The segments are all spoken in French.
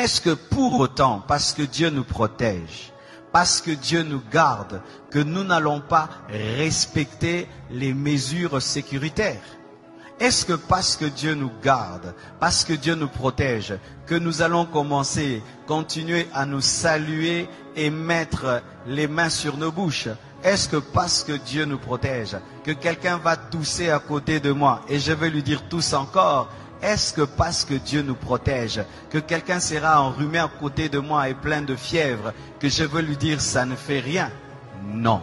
est-ce que pour autant, parce que Dieu nous protège, parce que Dieu nous garde, que nous n'allons pas respecter les mesures sécuritaires? Est-ce que parce que Dieu nous garde, parce que Dieu nous protège, que nous allons continuer à nous saluer et mettre les mains sur nos bouches? Est-ce que parce que Dieu nous protège, que quelqu'un va tousser à côté de moi et je vais lui dire tousse encore? Est-ce que parce que Dieu nous protège, que quelqu'un sera enrhumé à côté de moi et plein de fièvre, que je veux lui dire ça ne fait rien? Non.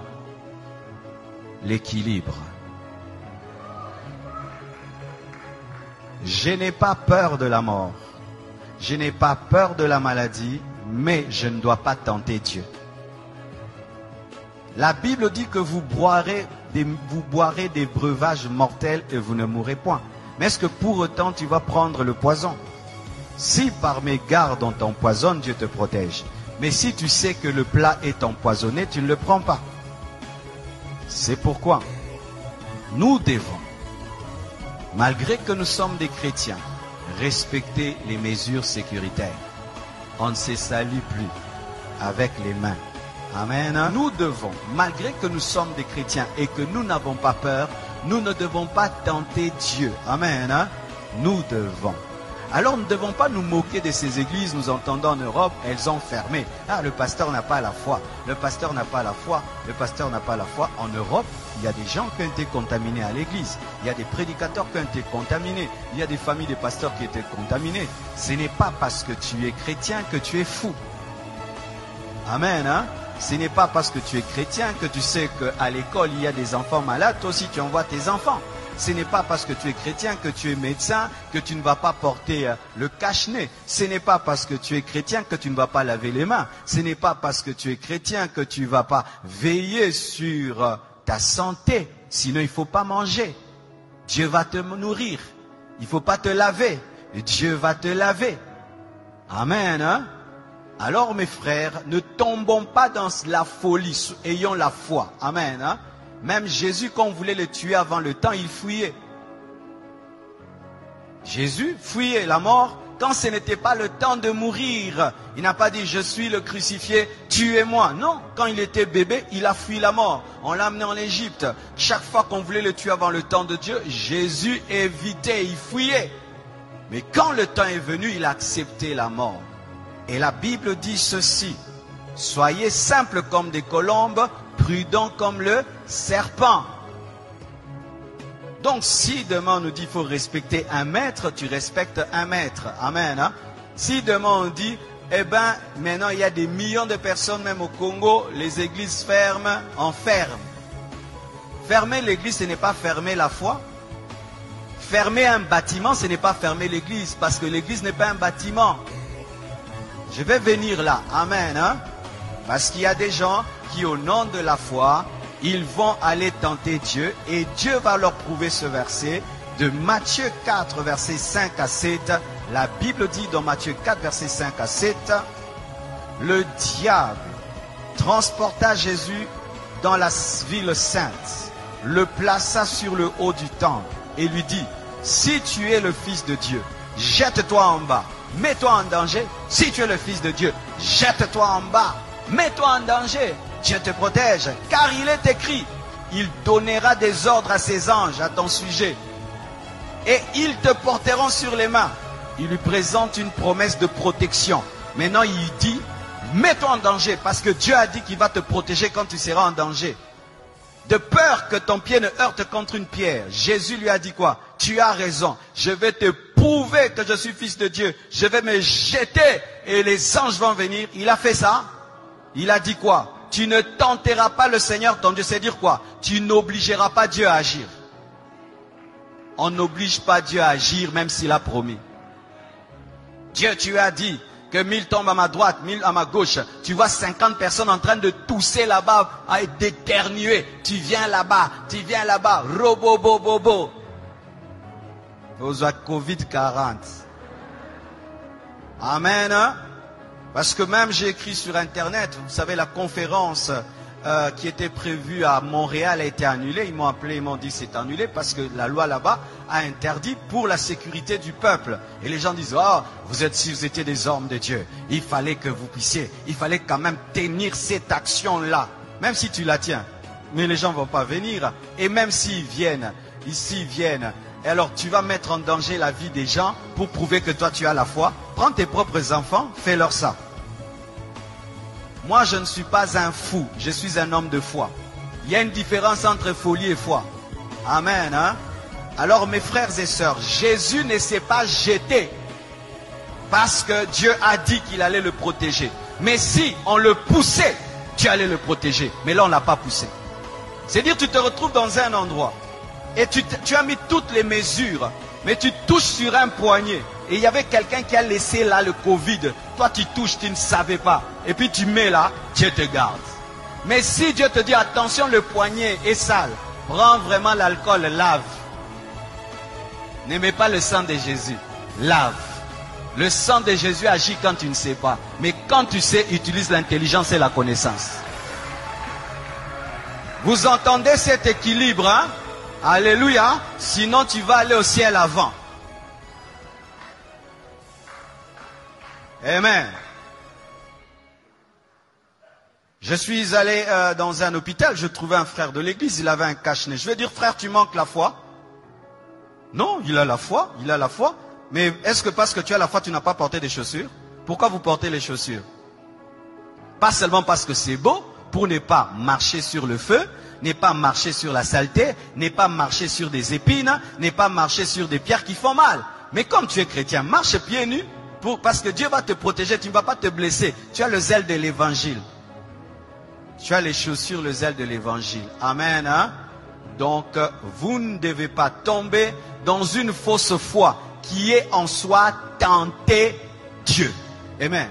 L'équilibre. Je n'ai pas peur de la mort. Je n'ai pas peur de la maladie, mais je ne dois pas tenter Dieu. La Bible dit que vous boirez des breuvages mortels et vous ne mourrez point. Mais est-ce que pour autant tu vas prendre le poison? Si par mes gardes on t'empoisonne, Dieu te protège. Mais si tu sais que le plat est empoisonné, tu ne le prends pas. C'est pourquoi nous devons, malgré que nous sommes des chrétiens, respecter les mesures sécuritaires. On ne se salue plus avec les mains. Amen. Nous devons, malgré que nous sommes des chrétiens et que nous n'avons pas peur, nous ne devons pas tenter Dieu. Amen. Nous devons. Alors nous ne devons pas nous moquer de ces églises. Nous entendons en Europe, elles ont fermé. Ah, le pasteur n'a pas la foi. Le pasteur n'a pas la foi. Le pasteur n'a pas la foi. En Europe, il y a des gens qui ont été contaminés à l'église. Il y a des prédicateurs qui ont été contaminés. Il y a des familles de pasteurs qui ont été contaminées. Ce n'est pas parce que tu es chrétien que tu es fou. Amen. Ce n'est pas parce que tu es chrétien que tu sais qu'à l'école, il y a des enfants malades. Toi aussi, tu envoies tes enfants. Ce n'est pas parce que tu es chrétien que tu es médecin que tu ne vas pas porter le cache-nez. Ce n'est pas parce que tu es chrétien que tu ne vas pas laver les mains. Ce n'est pas parce que tu es chrétien que tu ne vas pas veiller sur ta santé. Sinon, il ne faut pas manger. Dieu va te nourrir. Il ne faut pas te laver. Dieu va te laver. Amen. Alors mes frères, ne tombons pas dans la folie. Ayons la foi. Amen. Même Jésus, quand on voulait le tuer avant le temps, il fuyait. Jésus fuyait la mort quand ce n'était pas le temps de mourir. Il n'a pas dit, je suis le crucifié, tuez-moi. Non, quand il était bébé, il a fui la mort. On l'a amené en Égypte. Chaque fois qu'on voulait le tuer avant le temps de Dieu, Jésus évitait, il fuyait. Mais quand le temps est venu, il a accepté la mort. Et la Bible dit ceci, soyez simples comme des colombes, prudent comme le serpent. Donc si demain on nous dit qu'il faut respecter un maître, tu respectes un maître. Amen. Si demain on dit, eh ben maintenant il y a des millions de personnes, même au Congo, les églises ferment, on ferme. Fermer l'église, ce n'est pas fermer la foi. Fermer un bâtiment, ce n'est pas fermer l'église, parce que l'église n'est pas un bâtiment. Je vais venir là. Amen. Parce qu'il y a des gens qui, au nom de la foi, ils vont aller tenter Dieu et Dieu va leur prouver ce verset de Matthieu 4, versets 5 à 7. La Bible dit dans Matthieu 4, versets 5 à 7, le diable transporta Jésus dans la ville sainte, le plaça sur le haut du temple et lui dit, si tu es le Fils de Dieu, jette-toi en bas, mets-toi en danger. Si tu es le Fils de Dieu, jette-toi en bas, mets-toi en danger. Dieu te protège, car il est écrit, il donnera des ordres à ses anges à ton sujet, et ils te porteront sur les mains. Il lui présente une promesse de protection. Maintenant, il dit, mets-toi en danger, parce que Dieu a dit qu'il va te protéger quand tu seras en danger. De peur que ton pied ne heurte contre une pierre. Jésus lui a dit quoi? Tu as raison, je vais te prouver que je suis Fils de Dieu. Je vais me jeter et les anges vont venir. Il a fait ça. Il a dit quoi? Tu ne tenteras pas le Seigneur ton Dieu. C'est dire quoi? Tu n'obligeras pas Dieu à agir. On n'oblige pas Dieu à agir même s'il a promis. Dieu, tu as dit que 1000 tombent à ma droite, 1000 à ma gauche. Tu vois 50 personnes en train de tousser là-bas, à d'éternuer. Tu viens là-bas, robo-bo-bo-bo. Vous avez Covid-40. Amen. Parce que même j'ai écrit sur internet, vous savez la conférence qui était prévu à Montréal a été annulé. Ils m'ont appelé, ils m'ont dit c'est annulé parce que la loi là-bas a interdit pour la sécurité du peuple. Et les gens disent, oh, si vous étiez des hommes de Dieu, il fallait que vous puissiez, il fallait quand même tenir cette action-là. Même si tu la tiens. Mais les gens ne vont pas venir. Et même s'ils viennent, ici ils viennent, et alors tu vas mettre en danger la vie des gens pour prouver que toi tu as la foi. Prends tes propres enfants, fais-leur ça. Moi, je ne suis pas un fou, je suis un homme de foi. Il y a une différence entre folie et foi. Amen. Hein? Alors, mes frères et sœurs, Jésus ne s'est pas jeté parce que Dieu a dit qu'il allait le protéger. Mais si on le poussait, tu allais le protéger. Mais là, on ne l'a pas poussé. C'est-à-dire, tu te retrouves dans un endroit et tu as mis toutes les mesures, mais tu touches sur un poignet. Et il y avait quelqu'un qui a laissé là le Covid. Toi, tu touches, tu ne savais pas. Et puis tu mets là, Dieu te garde. Mais si Dieu te dit, attention, le poignet est sale, prends vraiment l'alcool, lave. N'aimez pas le sang de Jésus, lave. Le sang de Jésus agit quand tu ne sais pas. Mais quand tu sais, utilise l'intelligence et la connaissance. Vous entendez cet équilibre, hein? Alléluia. Sinon, tu vas aller au ciel avant. Amen. Je suis allé dans un hôpital, je trouvais un frère de l'église, il avait un cache-nez. Je vais dire, frère, tu manques la foi? Non, il a la foi, Mais est-ce que parce que tu as la foi, tu n'as pas porté des chaussures? Pourquoi vous portez les chaussures? Pas seulement parce que c'est beau, pour ne pas marcher sur le feu, ne pas marcher sur la saleté, ne pas marcher sur des épines, ne pas marcher sur des pierres qui font mal. Mais comme tu es chrétien, marche pieds nus. Parce que Dieu va te protéger, tu ne vas pas te blesser. Tu as le zèle de l'évangile. Tu as les chaussures, le zèle de l'évangile. Amen. Hein? Donc, vous ne devez pas tomber dans une fausse foi qui est en soi tenter Dieu. Amen.